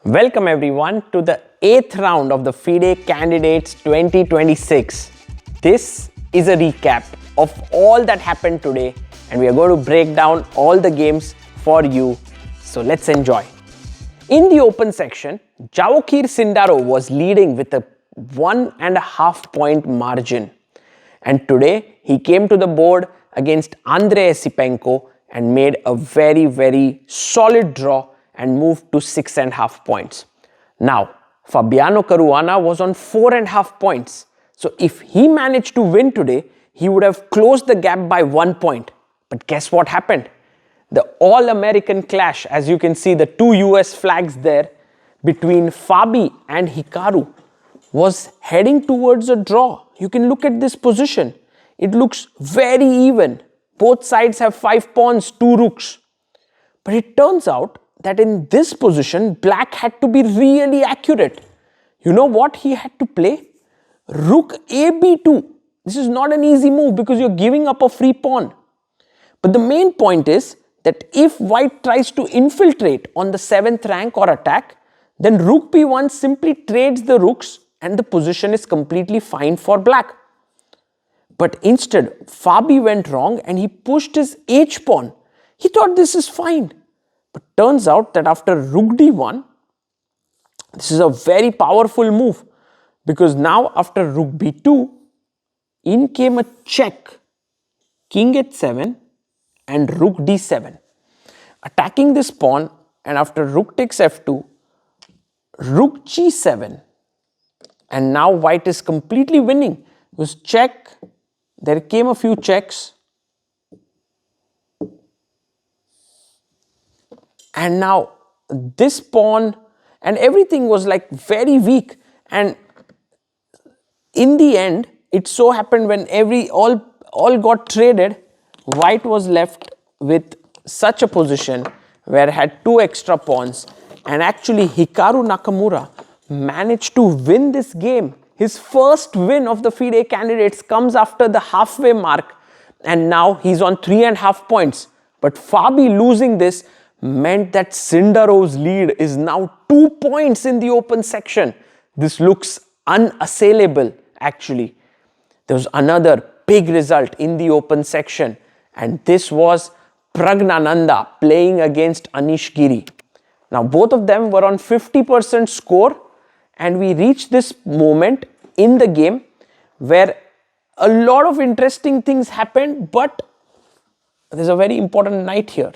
Welcome everyone to the 8th round of the FIDE Candidates 2026. This is a recap of all that happened today and we are going to break down all the games for you. So let's enjoy. In the open section, Jawokir Sindaro was leading with a 1.5 point margin. And today he came to the board against Andrei Esipenko and made a very solid draw and moved to 6.5 points. Now, Fabiano Caruana was on 4.5 points. So if he managed to win today, he would have closed the gap by 1 point. But guess what happened? The all-American clash, as you can see the two US flags there, between Fabi and Hikaru was heading towards a draw. You can look at this position. It looks very even. Both sides have 5 pawns, 2 rooks. But it turns out that in this position, black had to be really accurate. You know what he had to play? Rook AB2. This is not an easy move because you're giving up a free pawn. But the main point is that if white tries to infiltrate on the 7th rank or attack, then rook b1 simply trades the rooks and the position is completely fine for black. But instead, Fabi went wrong and he pushed his h pawn. He thought this is fine. But turns out that after rook d1, this is a very powerful move because now after rook b2, in came a check, king h7 and rook d7. Attacking this pawn and after rook takes f2, rook g7 and now white is completely winning. It was check, there came a few checks. And now this pawn and everything was like very weak. And in the end, it so happened when all got traded, white was left with such a position where it had 2 extra pawns. And actually Hikaru Nakamura managed to win this game. His first win of the FIDE Candidates comes after the halfway mark. And now he's on 3.5 points. But Fabi losing this meant that Sindaro's lead is now 2 points in the open section. This looks unassailable actually. There was another big result in the open section and this was Pragnananda playing against Anish Giri. Now both of them were on 50% score and we reached this moment in the game where a lot of interesting things happened, but there's a very important knight here.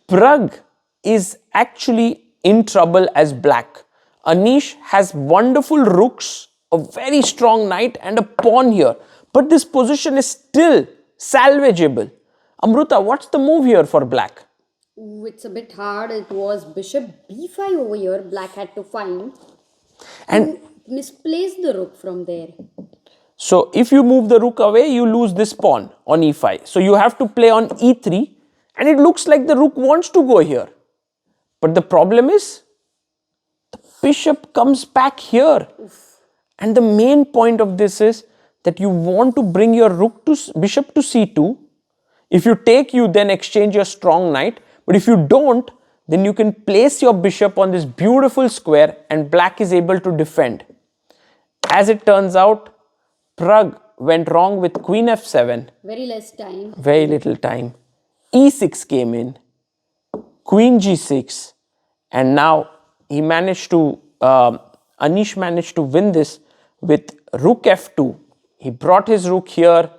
Prag is actually in trouble as black. Anish has wonderful rooks, a very strong knight and a pawn here. But this position is still salvageable. Amruta, what's the move here for black? Ooh, it's a bit hard. It was bishop b5 over here. Black had to find and misplace the rook from there. So if you move the rook away, you lose this pawn on e5. So you have to play on e3 and it looks like the rook wants to go here. But the problem is the bishop comes back here. Oof. And the main point of this is that you want to bring your bishop to c2. If you take, you then exchange your strong knight. But if you don't, then you can place your bishop on this beautiful square and black is able to defend. As it turns out, Prag went wrong with queen f7. Very less time. Very little time. e6 came in, queen g6, and now he managed to, Anish managed to win this with rook f2. He brought his rook here,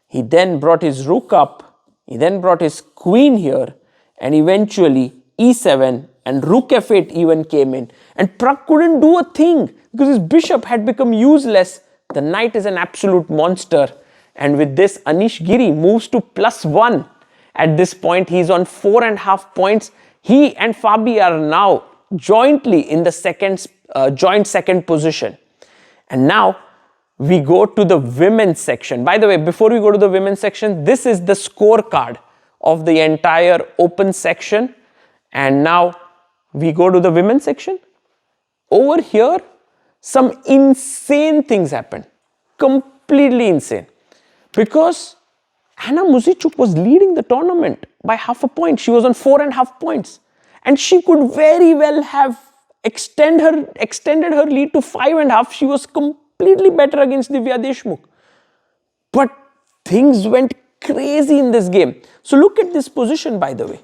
he then brought his rook up, he then brought his queen here, and eventually e7 and rook f8 even came in. And Prag couldn't do a thing because his bishop had become useless. The knight is an absolute monster. And with this, Anish Giri moves to +1. At this point, he's on 4.5 points. He and Fabi are now jointly in the joint second position. And now we go to the women's section. By the way, before we go to the women's section, this is the scorecard of the entire open section. And now we go to the women's section. Over here, some insane things happened. Completely insane. Because Anna Muzichuk was leading the tournament by 0.5 point. She was on 4.5 points. and she could very well have extended her lead to 5.5. She was completely better against Divya Deshmukh. But things went crazy in this game. So look at this position, by the way.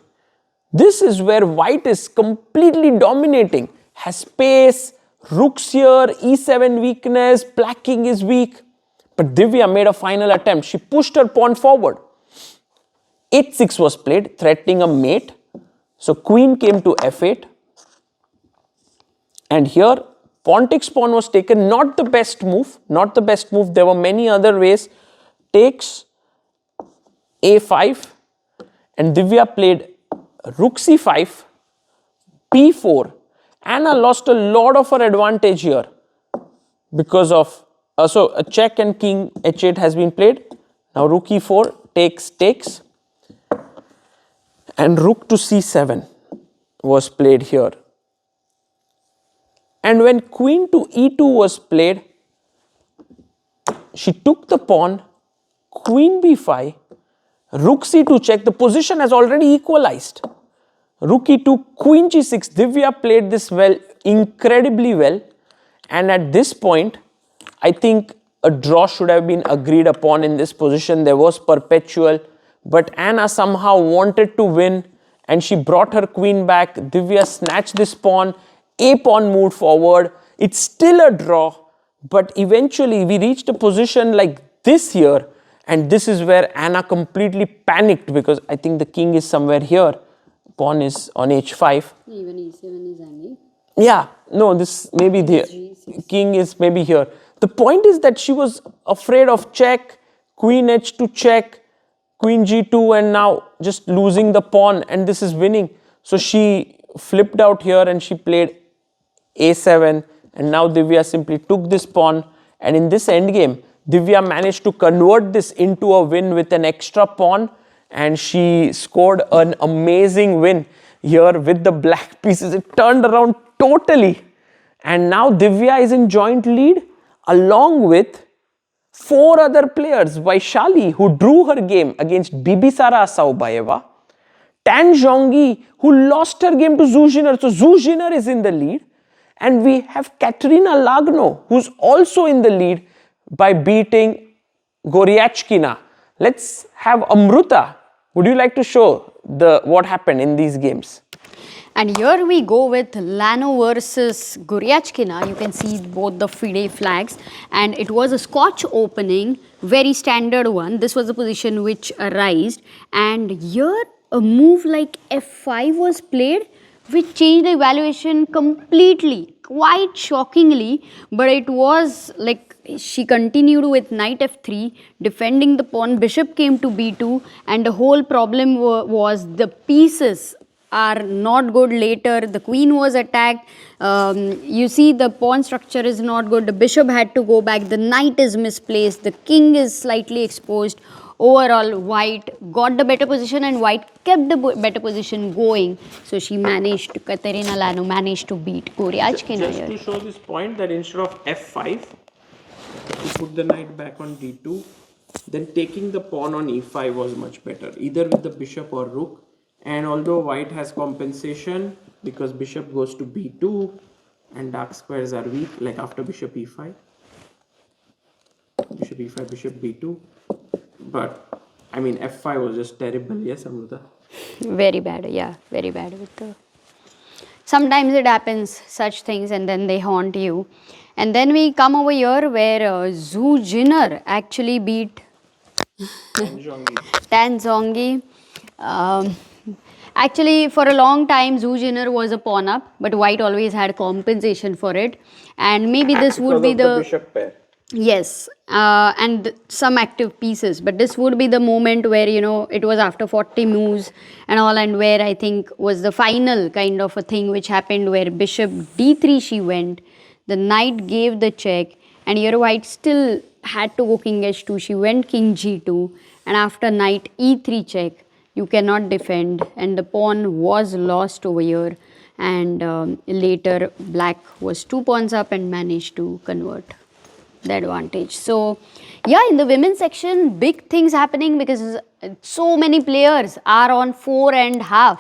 This is where white is completely dominating. Has pace, rooks here, e7 weakness, black king is weak. But Divya made a final attempt. She pushed her pawn forward. h6 was played, threatening a mate. So queen came to f8. And here, pawn takes pawn was taken. Not the best move. Not the best move. There were many other ways. Takes a5. And Divya played rook c5, p4. Anna lost a lot of her advantage here because of so a check and king h8 has been played. Now rook e4 takes, and rook to c7 was played here. And when queen to e2 was played, she took the pawn, queen b5, rook c2 check. The position has already equalized. Rook e2, queen g6. Divya played this well, incredibly well. And at this point, I think a draw should have been agreed upon in this position. There was perpetual, but Anna somehow wanted to win and she brought her queen back. Divya snatched this pawn, a pawn moved forward. It's still a draw, but eventually we reached a position like this here, and this is where Anna completely panicked because I think the king is somewhere here. Pawn is on h5. Even e7 is hanging. Yeah, no, this maybe the king is maybe here. The point is that she was afraid of check, queen h2 check, queen g2, and now just losing the pawn, and this is winning. So she flipped out here and she played a7, and now Divya simply took this pawn, and in this endgame, Divya managed to convert this into a win with an extra pawn, and she scored an amazing win here with the black pieces. It turned around totally, and now Divya is in joint lead along with 4 other players. Vaishali, who drew her game against Bibisara Saubayeva, Tan Zhongyi, who lost her game to Zhu Jiner. So Zhu Jiner is in the lead, and we have Katerina Lagno, who's also in the lead by beating Goryachkina. Let's have Amruta. Would you like to show what happened in these games? And here we go with Lano versus Goryachkina. You can see both the FIDE flags, and it was a Scotch opening, very standard one. This was the position which arose, and here a move like f5 was played, which changed the evaluation completely, quite shockingly. But it was like she continued with knight f3, defending the pawn. Bishop came to b2, and the whole problem was the pieces are not good later. The queen was attacked. You see the pawn structure is not good. The bishop had to go back. The knight is misplaced. The king is slightly exposed. Overall, white got the better position and white kept the better position going. So she managed to, Katerina Lano managed to beat Goryachkina here. Just to show this point that instead of f5, you put the knight back on d2, then taking the pawn on e5 was much better, either with the bishop or rook. And although white has compensation because bishop goes to b2 and dark squares are weak, like after bishop e5, bishop e5, bishop b2. But I mean, f5 was just terrible. Yes, Amruta? Very bad, yeah, very bad. Sometimes it happens, such things, and then they haunt you. And then we come over here where Zhu Jiner actually beat Tan Zhongyi. Actually, for a long time, Zhu Jiner was a pawn up, but white always had compensation for it. And maybe this would be the bishop pair. Yes, and some active pieces, but this would be the moment where, you know, it was after 40 moves and all, and where I think was the final kind of a thing which happened where bishop d3 she went, the knight gave the check, and here white still had to go king h2, she went king g2, and after knight e3 check, you cannot defend, and the pawn was lost over here, and later black was 2 pawns up and managed to convert the advantage. So yeah, in the women's section, big things happening because so many players are on 4.5.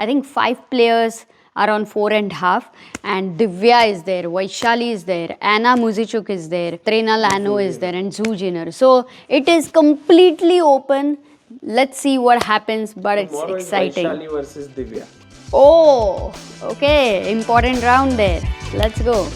I think 5 players are on 4.5, and Divya is there, Vaishali is there, Anna Muzichuk is there, Trina Lano is there, and Zujiner. So it is completely open. Let's see what happens, but it's exciting. Vaishali versus Divya. Oh, okay, important round there. Let's go.